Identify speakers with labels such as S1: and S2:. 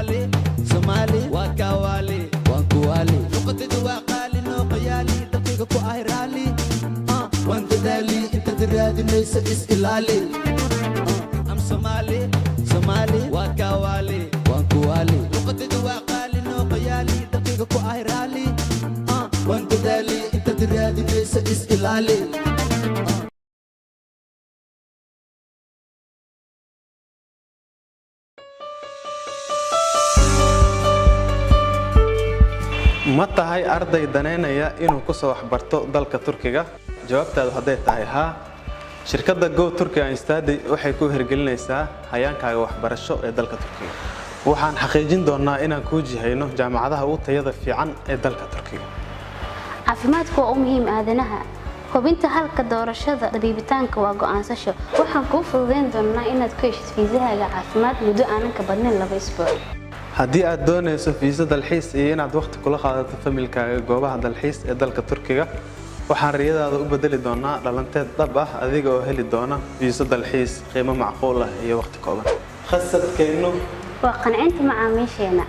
S1: Somali wakawali wankuwali luqaddu waa qaali noo qayaali dadka ku ayrali wanta dali inta diraadinaysa is ilaali am Somali wakawali wankuwali luqaddu waa qaali noo qayaali dadka ku ayrali wanta dali inta diraadinaysa is ilaali
S2: ma tahay arday daneynaya inuu ku soo waxbarto dalka Turkiga jawaabtaadu haday tahay ha shirkadda Go Turkey Study waxay ku hirgelinaysaa hay'ankaaga waxbarasho ee dalka Turkiga waxaan xaqiijin doonaa inaan ku jihayno jaamacadaha ugu tayada fiican ee dalka Turkiga
S3: caafimaadku waa muhiim aadanaha hubinta halka doorashada dabiibitaanka waa go'aansasho waxaan ku fududeyn doonaa inaad ku heshiis fiisahaaga caafimaad muddo aanan ka badnayn 2 isbuuc
S2: haddii aad doonayso fiisa dalxiis iyo inaad waqti kula qaadato familkaaga goobaha dalxiis ee dalka Turkiga waxaan riyadaada u bedeli doonaa dhalanteed dhab ah adiga oo heli doona fiisa dalxiis qiimo macquul ah iyo waqti kooban khasadkeenu
S3: waa qancinta macaamiisheena